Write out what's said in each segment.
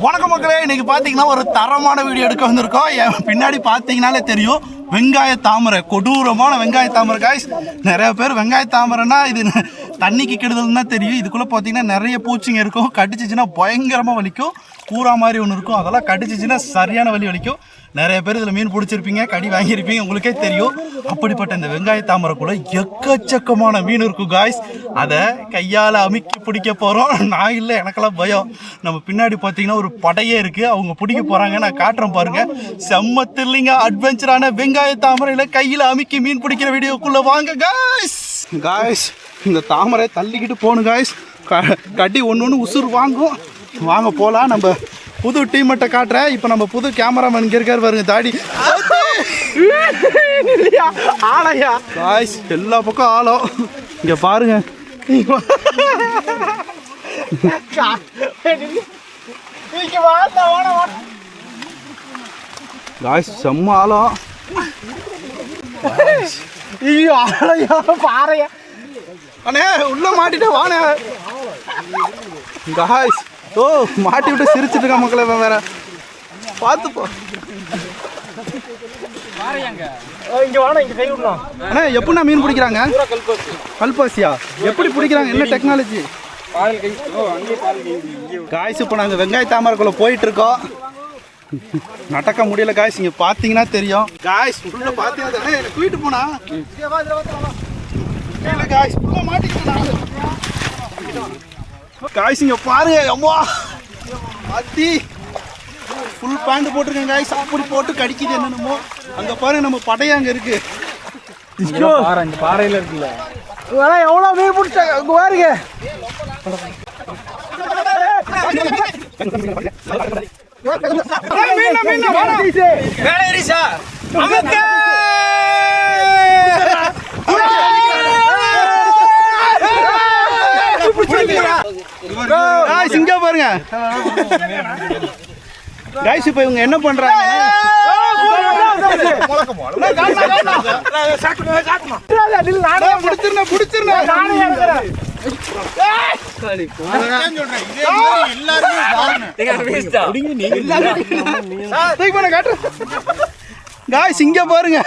வணக்கம் மக்களே, இன்னைக்கு பார்த்தீங்கன்னா ஒரு தரமான வீடியோ எடுக்க வந்திருக்கோம். என் பின்னாடி பார்த்தீங்கன்னாலே தெரியும் வெங்காய தாமரை, கொடூரமான வெங்காய தாமரை காய்ஸ். நிறைய பேர் வெங்காய தாமரைனா இது தண்ணிக்கு கெடுதல் தான் தெரியும். இதுக்குள்ளே பார்த்தீங்கன்னா நிறைய பூச்சிங்க இருக்கும். கடிச்சிச்சுன்னா பயங்கரமாக வலிக்கும். கூறா மாதிரி ஒன்று இருக்கும், அதெல்லாம் கடிச்சிச்சுன்னா சரியான வலி வலிக்கும். நிறைய பேர் இதில் மீன் பிடிச்சிருப்பீங்க, கடி வாங்கியிருப்பீங்க, உங்களுக்கே தெரியும். அப்படிப்பட்ட இந்த வெங்காய தாமரை கூட எக்கச்சக்கமான மீன் இருக்கும் காய்ஸ். அதை கையால் அமுக்கி பிடிக்க போகிறோம். நான் இல்லை, எனக்கெல்லாம் பயம். நம்ம பின்னாடி பார்த்தீங்கன்னா ஒரு படையே இருக்குது, அவங்க பிடிக்க போகிறாங்க. நான் காட்டுறேன் பாருங்கள். செம்ம த்ரில்லிங்க அட்வென்ச்சரான வெங்காய தாமரையில் கையில் அமுக்கி மீன் பிடிக்கிற வீடியோக்குள்ளே வாங்க காய்ஸ். காய்ஸ், இந்த தாமரை தள்ளிக்கிட்டு போகணும் காய்ஸ். கட்டி ஒன்று உசுறு வாங்கும். வாங்க போகலாம். நம்ம புது டீம்மட்டை காட்டுறேன். இப்போ நம்ம புது கேமராமேன் இங்கே இருக்காரு பாருங்க, தாடி ஆளையா காய்ஸ். எல்லா பக்கம் ஆளம். இங்கே பாருங்க காய்ஸ், செம்ம ஆழம். ஆளையா பாறையா அண்ணே, உள்ள மாட்டிட்டே வானே காய்ஸ். ஓ, மாட்டி விட்டு சிரிச்சிட்டு இருக்கா மக்களே. வேற பார்த்துப்போ. அண்ணா எப்படின்னா மீன் பிடிக்கிறாங்க? கல்பாசியா எப்படி பிடிக்கிறாங்க? என்ன டெக்னாலஜி காய்ஸ்? இப்போ நாங்கள் வெங்காய தாமரைக்குள்ள போயிட்டு இருக்கோம். நடக்க முடியல காய்ஸ். இங்கே பார்த்தீங்கன்னா தெரியும் காய்ஸ். உள்ள பார்த்தீங்கன்னா எனக்கு தூக்கிட்டு போனா காய்ஸ். உள்ள மாட்டிக்கிட்டு காய்ஸ். இங்கே பாருங்க, அம்மா அத்தி ஃபுல் பேண்ட் போட்டிருக்கேன் காய்ஸ். அப்படி போட்டு கடிக்குது என்னென்னமோ. அங்கே பாருங்க, நம்ம படையா அங்கே இருக்கு. பாறையில் இருக்குல்ல, எவ்வளோ மீன் பிடிச்சாங்க அங்கே பாருங்க. இங்க பாருங்க காய்ஸ். இப்ப இவங்க என்ன பண்றாங்க? காய்ஸ் இங்க பாருங்க.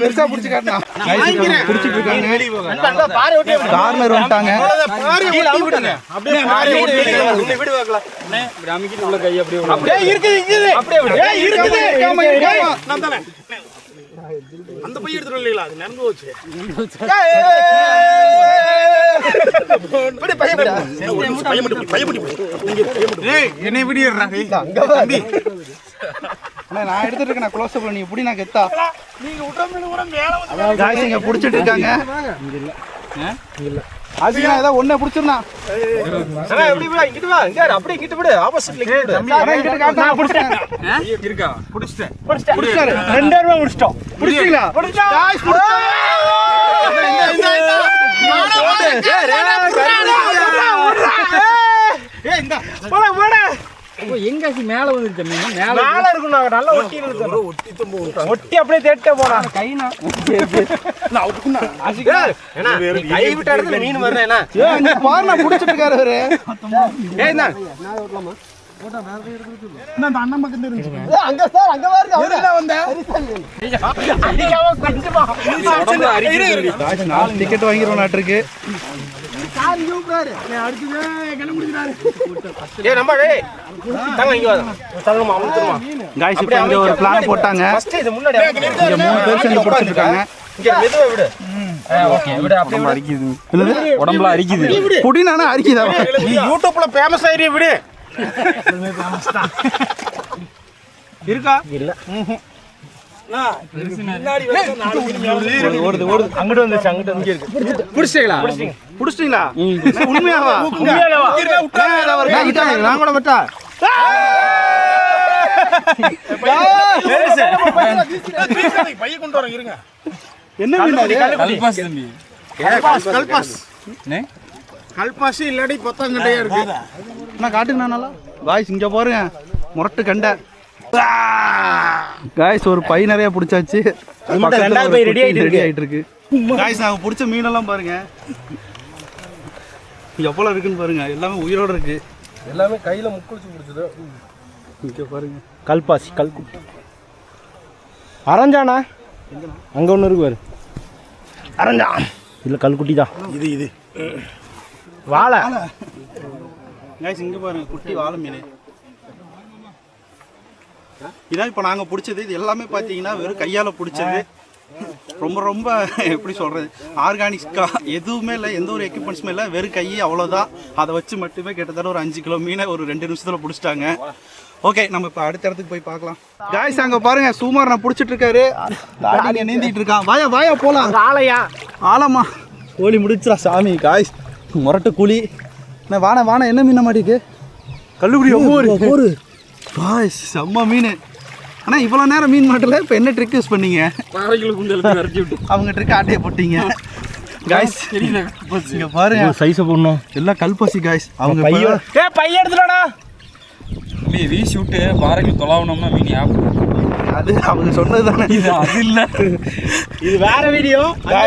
பெருசா பிடிச்சு கார்னர் வந்துட்டாங்க. அந்த பைய எடுத்துட்டு இல்லையா? அது நடந்து போச்சு. என்னை விடிடுறாங்க. நான் எடுத்துட்டு இருக்கேன். நான் க்ளோஸ் அப்ல நீ எப்படி நான் கெத்தா நீங்க காய்ஸ் இங்க புடிச்சிட்டு இருக்காங்க. ஆசினா ஏதோ ஒண்ணே புடிச்சிருந்தா. அண்ணா எப்படி வா, இங்கிட்டு வா. இங்க அப்படியே இங்கிட்டு விடு. ஆப்போசிட்ல இங்கிட்டு தம்பி. அண்ணா இங்கிட்டு காட்டு. நான் புடிச்சேன். இருக்கா? புடிச்சிட்டாரு. ரெண்டே ரூபா புடிச்சிட்டோம். புடிச்சீங்களா? காய்ஸ் புடிச்சோம். ஏய் இந்த போடா போடா. எங்காசி மேல வந்துருச்சு மீன். மேல இருக்கும். நாங்க நல்லா ஒட்டி இருக்கு. ஒட்டி தம்பு ஒட்டி அப்படியே தேட்டே போறா. கைனா நான் ஒட்டுக்குனா ஆசிகா. ஏனா கை விட்ட இடத்துல மீன் வரல. ஏனா ஏய் இங்க பாரு, நான் புடிச்சிட்டு இருக்காரு அவரு. ஏய் நான் ஓட்டலாமா? போடா வேற இருக்கு. நான் அந்த அண்ணன் பக்கத்துல இருந்துச்சு. அங்க சார் அங்க பாருங்க. அவரு என்ன வந்த? அடிக்காம கொஞ்சமா காய்ஸ். 4 டிக்கெட் வாங்கிரோம் நாட்டுக்கு. கார் யூப்ராரு நான் அடிச்சே கண்ண முடிச்சாரு. ஏய் நம்ப டேய் தங்க இங்க வா. தங்கமா அமுத்துமா गाइस. இப்போ இங்க ஒரு பிளான் போட்டாங்க. ஃபர்ஸ்ட் இது முன்னாடி இங்க 3 பேர் சேர்ந்து போட்டுட்டு இருக்காங்க. இங்க மெதுவா விடு. ஓகே விடு. அப்படியே அரிக்குது. என்னது உடம்பல அரிக்குது. புடினானா அரிக்குதா? நீ யூடியூப்ல ஃபேமஸ் ஆயிரே விடு. ஃபேமஸ் தான் இருக்கா? இல்ல. முன்னாடி வந்து 4 மீன் ஓடுது. அங்கிட்டு வந்துச்சு. அங்கிட்டு இங்க இருக்கு. புடிச்சிட்டீங்களா? உண்மையாவா? உண்மையாவா? நான் கூட விட்டா. பைய கொண்டு வரேன் இருங்க. என்ன கல்பாஸ் தம்பி? கல்பாஸ் கல்பாசி இல்லாடி பொத்தங்கட்டையா இருக்கு. நான் காட்டுங்க. நல்லா காய்ஸ் இங்க பாருங்க, முரட்டு கண்டை காய்ஸ் ஒரு பை நிறைய பிடிச்சாச்சு. ரெண்டாவது பை ரெடி ஆகிட்டு இருக்கு. காய்ஸ் நாங்கள் பிடிச்ச மீனெல்லாம் பாருங்க எவ்வளோ இருக்குன்னு பாருங்க. எல்லாமே உயிரோடு இருக்கு. எல்லாமே கையில் முக்குளிச்சு பிடிச்சது. இங்கே பாருங்க கல்பாசி கல்குட்டி அரஞ்சானா அங்கே ஒன்று இருக்கு பாரு. அரஞ்சா இல்லை கல்குட்டி தான். இது வாழை. காய்ஸ் இங்கே பாருங்க குட்டி வாழை மீன். இதான் இப்போ நாங்கள் பிடிச்சது. இது எல்லாமே பார்த்தீங்கன்னா வெறும் கையால் பிடிச்சது. ரொம்ப ரொம்ப எப்படி சொல்கிறது, ஆர்கானிக்காக எதுவுமே இல்லை, எந்த ஒரு எக்யூப்மெண்ட்ஸுமே இல்லை, வெறும் கை அவ்வளோதான். அதை வச்சு மட்டுமே கிட்டத்தட்ட ஒரு 5 கிலோ மீனை ஒரு 2 நிமிஷத்தில் பிடிச்சிட்டாங்க. ஓகே, நம்ம இப்போ அடுத்த இடத்துக்கு போய் பார்க்கலாம். காய்ஸ் அங்கே பாருங்க சுமார் நான் பிடிச்சிட்டு இருக்காரு, தாடிங்க நீந்திட்டு இருக்கான். வாயா போகலாம். ஆலையா ஆலமா கோழி முடிச்சிடா சாமி. காய்ஸ் முரட்டு குழி. வாண என்ன மீனை மாட்டிக்கு கல்லுக்குடி ஒவ்வொரு காய்ஸ் செம்ம மீன். ஆனால் இவ்வளோ நேரம் மீன் மாட்டல, இப்போ என்ன ட்ரிக் யூஸ் பண்ணீங்க? அவங்க ட்ரிக் ஆட்டையை போட்டீங்க. காய்ஸ் இங்கே பாருங்க சைஸை போடணும். எல்லாம் கல்பாசி காய்ஸ். அவங்க பைய எடுத்துடா வீசி விட்டு பாறைகள் தொலாவணும்னா மீன் ஞாபகம். அது அவங்க சொன்னது தானே. அது இல்லை, இது வேற வீடியோ.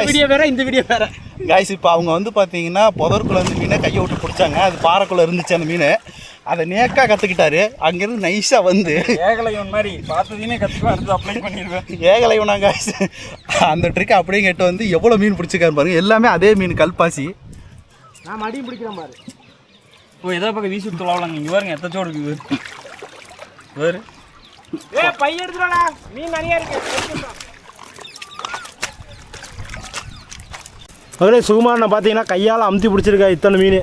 வீடியோ வேற, இந்த வீடியோ வேற. காய்ஸ் இப்போ அவங்க வந்து பார்த்தீங்கன்னா புதற்குள்ளே இருந்து மீனை கையை விட்டு பிடிச்சாங்க. அது பாறைக்குள்ளே இருந்துச்சு அந்த மீன். அதை நேக்காக கற்றுக்கிட்டாரு. அங்கேருந்து நைஸாக வந்து ஏகலைவன் மாதிரி பார்த்ததுன்னே கற்றுக்கலாம், எடுத்து அப்ளை பண்ணிடுவேன். ஏகலைவனா காய்ஸ் அந்த ட்ரிக் அப்படியே கேட்டு வந்து எவ்வளோ மீன் பிடிச்சிருக்காரு பாருங்க. எல்லாமே அதே மீன் கல்பாசி. நான் மடியும் பிடிக்கிறேன் பாரு. எதாவது பக்கம் வீசி விட்டு தொலாவலாங்க. இங்கே பாருங்க எத்தச்சோடு இருக்குது வேறு. பைய எடுத்துடா, மீன் நிறைய இருக்கு. அதிலே சுகுமாரனை பார்த்தீங்கன்னா கையால் அமுத்தி பிடிச்சிருக்கா இத்தனை மீன்.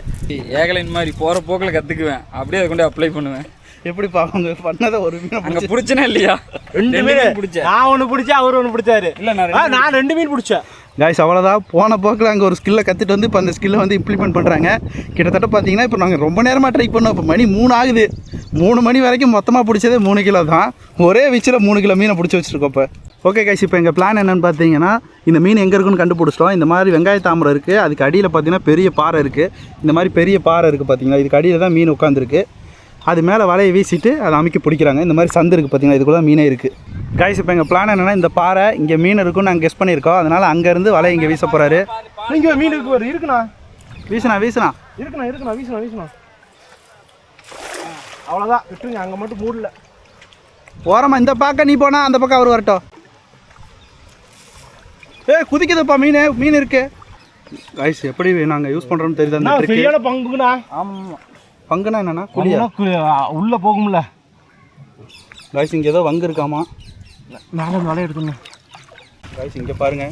ஏகலைன் மாதிரி போகிற போக்கில் கற்றுக்குவேன், அப்படியே அதை கொண்டு அப்ளை பண்ணுவேன். எப்படிப்பா அவங்க பண்ணதை ஒரு மீன் அங்கே பிடிச்சனே இல்லையா? 2 மீன் பிடிச்சேன். நான் ஒன்று பிடிச்சேன், அவர் ஒன்று பிடிச்சாரு. இல்லை நான் 2 மீன் பிடிச்சேன். காய்ஸ் அவ்வளோதான். போன போக்கில் அங்கே ஒரு ஸ்கில்லை கற்றுட்டு வந்து இப்போ அந்த ஸ்கில்லை வந்து இம்ப்ளிமெண்ட் பண்ணுறாங்க. கிட்டத்தட்ட பார்த்தீங்கன்னா இப்போ நாங்கள் ரொம்ப நேரமாக ட்ரை பண்ணோம். இப்போ மணி 3 ஆகுது. 3 மணி வரைக்கும் மொத்தமாக பிடிச்சதே 3 கிலோ தான். ஒரே வீச்சில் 3 கிலோ மீனை பிடிச்சி வச்சுருக்கோம். இப்போ ஓகே காய்ஸ், இப்போ எங்கள் பிளான் என்னென்னு பார்த்தீங்கன்னா, இந்த மீன் எங்கே இருக்குன்னு கண்டுபிடிச்சிட்டோம். இந்த மாதிரி வெங்காய தாமரை இருக்குது, அதுக்கு அடியில் பார்த்தீங்கன்னா பெரிய பாறை இருக்குது. இந்த மாதிரி பெரிய பாறை இருக்குது பார்த்தீங்களா, இதுக்கு அடியில் தான் மீன் உட்காந்துருக்கு. அது மேலே வலையை வீசிட்டு அதை அமைக்க பிடிக்கிறாங்க. இந்த மாதிரி சந்து இருக்குது பார்த்தீங்களா, இதுக்குள்ள மீனே இருக்குது. காய்ஸ் இப்போ எங்கள் பிளான் என்னென்னா, இந்த பாறை இங்கே மீன் இருக்குன்னு நாங்கள் கெஸ் பண்ணியிருக்கோம். அதனால் அங்கேருந்து வலையை இங்கே வீச போகிறாரு. இங்கே மீன் இருக்கு, இருக்குண்ணா. வீசுனா வீசணும். அவ்வளோதான், விட்டுருங்க. அங்கே மட்டும் மூடல. ஓரமாக இந்த பக்கம் நீ போனால் அந்த பக்கம் அவர் வரட்டும். குதிக்குதுப்பா மீன் இருக்கு. காய்ஸ் எப்படி நாங்கள் யூஸ் பண்ணுறோன்னு தெரியுது அந்த சரியான பங்குண்ணா. ஆமாம், பங்குனா என்னன்னா குழியா உள்ளே போகும்ல. காய்ஸ் இங்கே ஏதோ வங்கு இருக்காமா. மேலே வலை எடுத்துணும். காய்ஸ் இங்கே பாருங்க,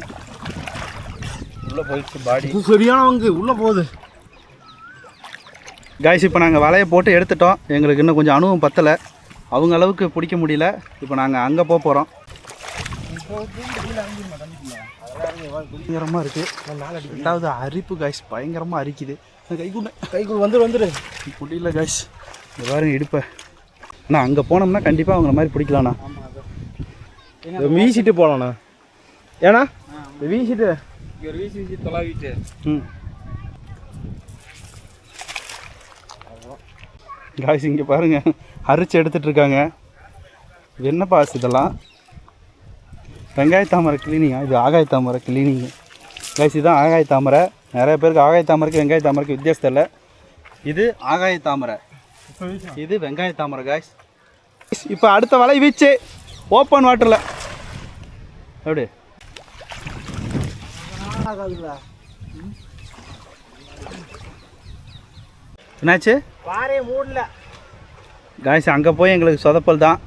உள்ளே போயிடுச்சு பாடி. சரியான வங்கு உள்ளே போகுது. காய்ஸ் இப்போ நாங்கள் வலையை போட்டு எடுத்துட்டோம். எங்களுக்கு இன்னும் கொஞ்சம் அனுபவம் பத்தலை, அவங்க அளவுக்கு பிடிக்க முடியல. இப்போ நாங்கள் அங்கே போக போகிறோம். பயங்கரமாக இருக்குது. 2வது அரிப்பு காய்ஸ், பயங்கரமாக அரிக்குது. கைக்குள் வந்துரு முடியல காய்ஸ். இது பாருங்க இடுப்பை. அண்ணா அங்கே போனோம்னா கண்டிப்பாக அவங்கள மாதிரி பிடிக்கலாண்ணா. வீசிட்டு போகலாண்ணா. ஏன்னா வீசிட்டு வீசி தொலாவிட்டு. காய்ஸ் இங்கே பாருங்கள் அரிச்சு எடுத்துகிட்ருக்காங்க. என்ன பாஸ் இதெல்லாம்? வெங்காய தாமரை கிளீனிங்கா? இது ஆகாய தாமரை கிளீனிங்கு. காய்ஸ் இதுதான் ஆகாய தாமரை. நிறைய பேருக்கு ஆகாய தாமரைக்கு வெங்காய தாமரைக்கு வித்தியாசம் தெரியல. இது ஆகாய தாமரை, இது வெங்காய தாமரை. காய்ஸ் இப்போ அடுத்த வலை வீச்சு ஓப்பன் வாட்டரில். எப்படி என்னாச்சு? பாறையை மூடல. காய்ஸ் அங்கே போய் எங்களுக்கு சொதப்பல் தான்.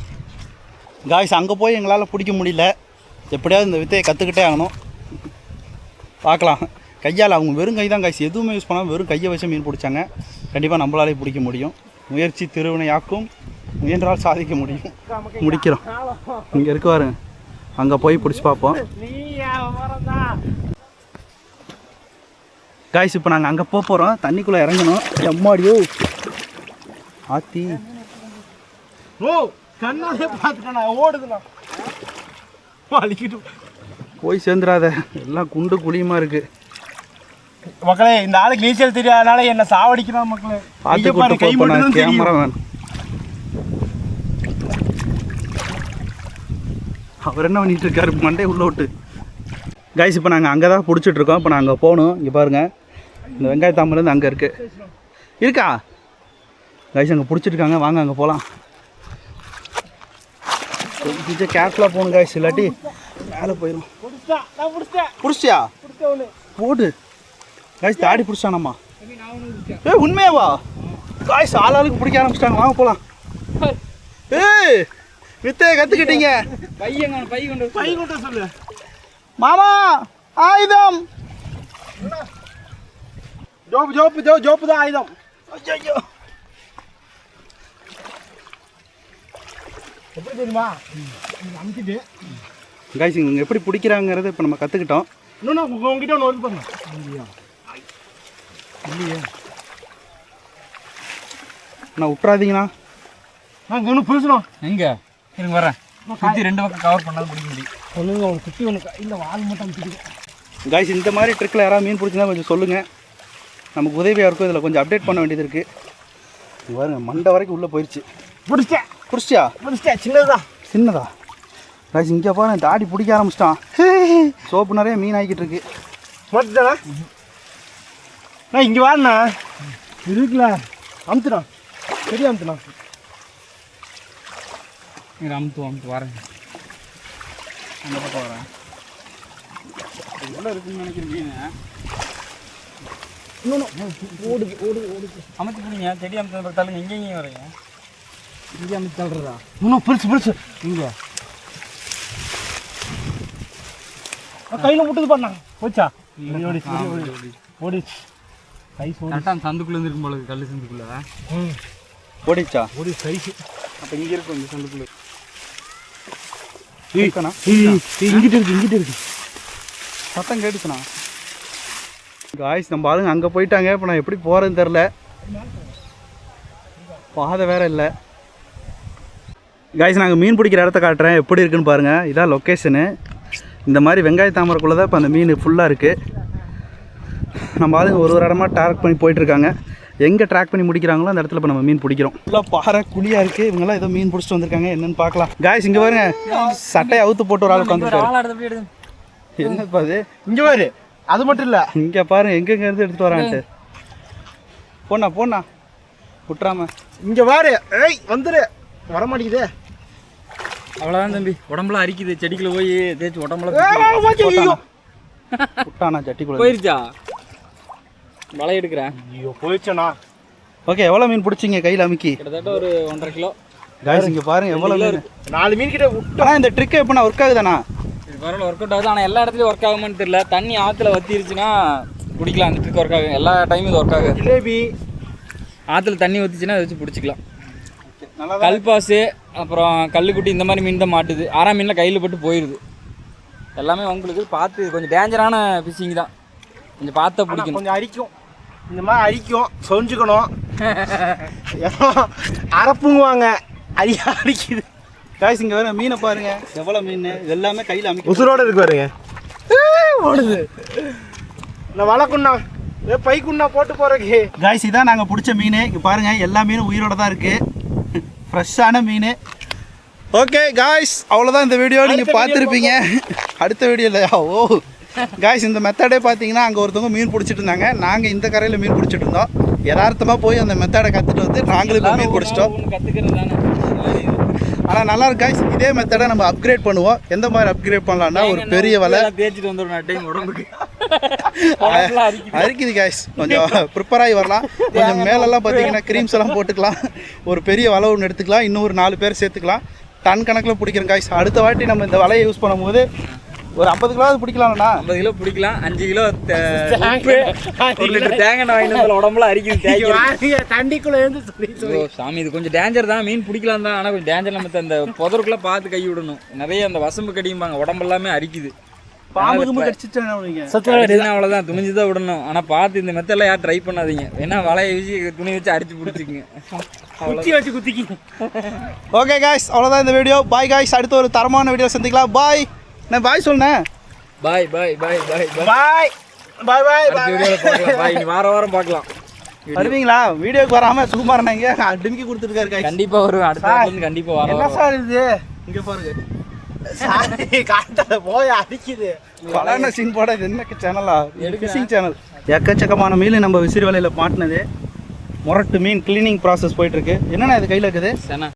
காய்ஸ் அங்கே போய் எங்களால் பிடிக்க முடியல. எப்படியாவது இந்த வித்தையை கற்றுக்கிட்டே ஆகணும். பார்க்கலாம். கையால் அவங்க வெறும் கை தான் காய்ஸ், எதுவுமே யூஸ் பண்ணாமல் வெறும் கையை வச்சு மீன் பிடிச்சாங்க. கண்டிப்பாக நம்மளாலே பிடிக்க முடியும். முயற்சி திருவினையாக்கும், முயன்றால் சாதிக்க முடியும். முடிக்கிறோம். இங்கே இருக்கு பாருங்க, அங்கே போய் பிடிச்சி பார்ப்போம். காய்ஸ் இப்போ நாங்கள் அங்கே போக போகிறோம். தண்ணிக்குள்ளே இறங்கணும். எம்மாடியோ ஆத்தி கண்ணாலே பார்த்துட்டா ஓடுதுண்ணா. போய் சேர்ந்துடாத, எல்லாம் குண்டு குழியுமா இருக்குது. மக்களே இந்த ஆளுக்கு நீச்சல் தெரியாதனால என்ன சாவடிக்கிறான் மக்களே. பார்த்து கூட்டு போன கேமரா வேணும். அவர் என்ன பண்ணிட்டு இருக்காரு மண்டே உள்ள விட்டு. கைஸ் இப்போ நாங்கள் அங்கே தான் பிடிச்சிட்ருக்கோம். இப்போ நாங்கள் போகணும். இங்கே பாருங்கள், இந்த வெங்காய தாமரைந்து அங்கே இருக்குது. இருக்கா கைஸ்? அங்கே பிடிச்சிருக்காங்க, வாங்க அங்கே போகலாம். கொஞ்சம் கேர்ஃபுல்லாக போகணும் கைஸ், இல்லாட்டி மேலே போயிடும். பிடிச்சியா? போடு கைஸ், தாடி பிடிச்சானம்மா. உண்மையாவா கைஸ்? ஆளாளுக்கு பிடிக்க ஆரம்பிச்சிட்டாங்க, வாங்க போகலாம். வித்தையை கற்றுக்கிட்டீங்க. பை கொண்டு சொல்லு மாமா. ஆயுதம் ஜோப்பு தான் ஆயுதம். ஐயோ எப்படி தெரியுமா அமுக்கிட்டு கைஸ் இங்கே எப்படி பிடிக்கிறாங்கிறத இப்போ நம்ம கற்றுக்கிட்டோம். இன்னொன்று உங்ககிட்ட ஒன்று ஒர்க் பண்ணலாம் இல்லையா? இல்லையே நான் விட்றாதீங்கண்ணா. நான் இன்னும் பேசணும். எங்க இருங்க வரேன். சுற்றி 2 பக்கம் கவர் பண்ணாலும் பிடிக்க முடியும். சொல்லுங்க, உங்களுக்கு சுற்றி ஒன்று இல்லை வால் மட்டும் அமுக்கிட்டு. கைஸ் இந்த மாதிரி ட்ரிக்கில் யாராவது மீன் பிடிச்சிருந்தா கொஞ்சம் சொல்லுங்கள், நமக்கு உதவியாக இருக்கும். இதில் கொஞ்சம் அப்டேட் பண்ண வேண்டியது இருக்குது. பாருங்க மண்டை வரைக்கும் உள்ளே போயிடுச்சு. பிடிச்சியா? சின்னதா கைஸ்? இங்கே பாருங்க தாடி பிடிக்க ஆரம்பிச்சிட்டான். சோப்பு நிறைய மீன் ஆகிக்கிட்டு இருக்கு. மாட்டுதானா? நான் இங்கே வாண்ணா இருக்குல்ல, அமுத்துனா சரியா அமுத்துனா. அமுத்து வரேன். அந்த பக்கம் வரேன். உள்ளே இருக்குன்னு நினைக்கிறேன் மீன். அமுத்து பிடிங்க. செடி அமுத்து பார்த்தாலும் எங்கேயும் வரீங்க. இங்கே அமுத்து தள்ளுறதா? இன்னும் பெருசு இங்கே கையில் முட்டுது பண்ணாங்க. போச்சா? ஓடிச்சு. சைஸ் கரெக்டாக அந்த சந்துக்குள்ளே இருக்கும் போல, கல் சந்துக்குள்ளே ஓடிச்சா? ஓடி சைஸ். அப்போ இங்கே இருக்கும் இந்த சந்துக்குள்ளே. இங்கிட்டு இருக்கு சத்தம் கேட்டுச்சுண்ணா. காய்ஸ் நம்ம ஆளுங்க அங்கே போயிட்டாங்க. இப்போ நான் எப்படி போகிறேன்னு தெரில, பாதை வேற இல்லை. காய்ஸ் நாங்கள் மீன் பிடிக்கிற இடத்த காட்டுறேன், எப்படி இருக்குன்னு பாருங்கள். இதான் லொக்கேஷனு. இந்த மாதிரி வெங்காய தாமரைக்குள்ளே தான் இப்போ அந்த மீன் ஃபுல்லாக இருக்குது. நம்ம ஆளுங்க ஒரு இடமா ட்ராக் பண்ணி போயிட்டுருக்காங்க. எங்கே ட்ராக் பண்ணி முடிக்கிறாங்களோ அந்த இடத்துல இப்போ நம்ம மீன் பிடிக்கிறோம். ஃபுல்லாக பாறை குழியாக இருக்குது. இவங்கெல்லாம் ஏதோ மீன் பிடிச்சிட்டு வந்திருக்காங்க, என்னென்னு பார்க்கலாம். காய்ஸ் இங்கே பாருங்க, சட்டையை அவுத்து போட்டு ஒரு ஆள் உட்காந்துருக்காரு. என்னப்பா அது? இங்கே பாரு. அது மட்டும் இல்லை, இங்கே பாருங்க எங்கெங்க இருந்து எடுத்துகிட்டு வரான்ட்டு. போண்ணா விட்டுறாம இங்கே பாரு. ஏய் வந்துடு, வரமாட்டேங்குதே. அவ்வளோதான் தம்பி, உடம்புலாம் அரிக்குது. செடிக்குள்ள போய் தேய்ச்சி உடம்புலாம் விட்டானா சட்டிக்குள்ள போயிருச்சா? வலை எடுக்கிறேன். ஐயோ போயிடுச்சண்ணா. ஓகே, எவ்வளோ மீன் பிடிச்சிங்க கையில் அமுக்கி? கிட்டத்தட்ட ஒரு 1.5 கிலோ. காய்ஸ் இங்கே பாருங்க எவ்வளோ மீன். 4 மீன் கிட்ட விட்டா. இந்த ட்ரிக்கு எப்படின்னா ஒர்க் ஆகுதாண்ணா? இது பரவாயில்ல, ஒர்க் அவுட் ஆகுது. ஆனால் எல்லா இடத்துலையும் ஒர்க் ஆகுமான்னு தெரியல. தண்ணி ஆற்றுல வத்திருச்சுன்னா பிடிக்கலாம். அந்த ட்ரிக் ஒர்க் ஆகும். எல்லா டைமும் இது ஒர்க் ஆகுது. ஜிலேபி ஆற்றுல தண்ணி வத்திச்சுன்னா அதை வச்சு பிடிச்சிக்கலாம். நல்லா கல்பாசு, அப்புறம் கல்லுக்குட்டி, இந்த மாதிரி மீன் தான் மாட்டுது. ஆறாம் மீனில் கையில் பட்டு போயிடுது. எல்லாமே உங்களுக்கு பார்த்து கொஞ்சம் டேஞ்சரான ஃபிஷிங் தான். கொஞ்சம் பார்த்தா பிடிக்கணும். கொஞ்சம் அரிக்கும், இந்த மாதிரி அரிக்கும், சொஞ்சுக்கணும். அரப்புங்குவாங்க, அரிக்குது. காய்ஸ் இங்கே வேறு மீனை பாருங்க எவ்வளோ மீன். இது எல்லாமே கையில் அமுக்கி உசுரோடு இருக்கு பாருங்க. ஓடுது. நான் வளர்க்குண்ணா, பைக்குண்ணா போட்டு போகிறக்கு. காய்ஸ் இதான் நாங்கள் பிடிச்ச மீன். இங்கே பாருங்கள் எல்லா மீனும் உயிரோட தான் இருக்குது, ஃப்ரெஷ்ஷான மீன். ஓகே காய்ஸ், அவ்வளோதான் இந்த வீடியோ. நீங்கள் பார்த்துருப்பீங்க. அடுத்த வீடியோ இல்லையா? ஓ காய்ஸ், இந்த மெத்தடே பார்த்தீங்கன்னா அங்கே ஒருத்தவங்க மீன் பிடிச்சிட்டு இருந்தாங்க, நாங்கள் இந்த கரையில் மீன் பிடிச்சிட்டு இருந்தோம். யதார்த்தமாக போய் அந்த மெத்தடை கற்றுட்டு வந்து நாங்களும் இப்போ மீன் பிடிச்சிட்டோம். கற்றுக்கிறது தானே. ஆனால் நல்லா இருக்கு காய்ஸ். இதே மெத்தடை நம்ம அப்கிரேட் பண்ணுவோம். எந்த மாதிரி அப்கிரேட் பண்ணலாம்னா, ஒரு பெரிய வலை தேய்ச்சிட்டு வந்துடும் டைம் உடம்புக்கு அரிக்குது காய்ஸ். கொஞ்சம் ப்ரிப்பேர் ஆகி வரலாம். கொஞ்சம் மேலெல்லாம் பார்த்தீங்கன்னா க்ரீம்ஸ் எல்லாம் போட்டுக்கலாம். ஒரு பெரிய வலை ஒன்று எடுத்துக்கலாம், இன்னும் ஒரு 4 பேர் சேர்த்துக்கலாம். டன் கணக்கில் பிடிக்கிறோம் காய்ஸ். அடுத்த வாட்டி நம்ம இந்த வலையை யூஸ் பண்ணும்போது ஒரு 50 கிலோ பிடிக்கலாம்ண்ணா. 50 கிலோ பிடிக்கலாம். 5 கிலோ 1 லிட்டர் தேங்காய் வாங்கிட்டு உடம்புல அரிக்குது. தண்டிக்குள்ள இருந்து சாமி, இது கொஞ்சம் டேஞ்சர் தான். மீன் பிடிக்கலாம் தான், ஆனால் கொஞ்சம் டேஞ்சர். நம்ம அந்த புதருக்குள்ள பார்த்து கை விடணும். நிறைய அந்த வசம்பு கடியும்பாங்க, உடம்பெல்லாமே அரிக்குது. பாம்பு கடிச்சிட்டு அவ்வளோதான், துணிஞ்சுதான் விடணும். ஆனால் பார்த்து இந்த மெத்தெல்லாம் யாரும் ட்ரை பண்ணாதீங்க. வேணா வலையை வீசி துணி வச்சு அடிச்சு பிடிச்சிக்குங்க. குத்திக்கிங்க. ஓகே காய்ஸ், அவ்வளோதான் இந்த வீடியோ. பாய் காய்ஸ், அடுத்த ஒரு தரமான வீடியோ சந்திக்கலாம். பாய். நான் பாய் சொன்னேன். பாய் பாய் பாய் பாய் பாய் பாய் பாய் பாய் பாய். நீ வாரம் பார்க்கலாம். வருவீங்களா? வீடியோக்கு வராமல் சுகுமார் இங்கே டிமிக்கி கொடுத்துருக்காரு காய்ஸ். கண்டிப்பாக வருவேன். அடுத்த கண்டிப்பாக வரோம். என்ன சார் இது? இங்கே பாருங்க. காட்டாத போய் அடிக்குது. பலான சீன் போட இது என்ன சேனலா? Phishing channel. எக்கச்சக்கமான மீன் நம்ம விசிறி வலையில் மாட்டினது. முரட்டு மீன் கிளீனிங் ப்ராசஸ் போயிட்டு இருக்கு. என்னண்ணா இது கையில் இருக்குது? சென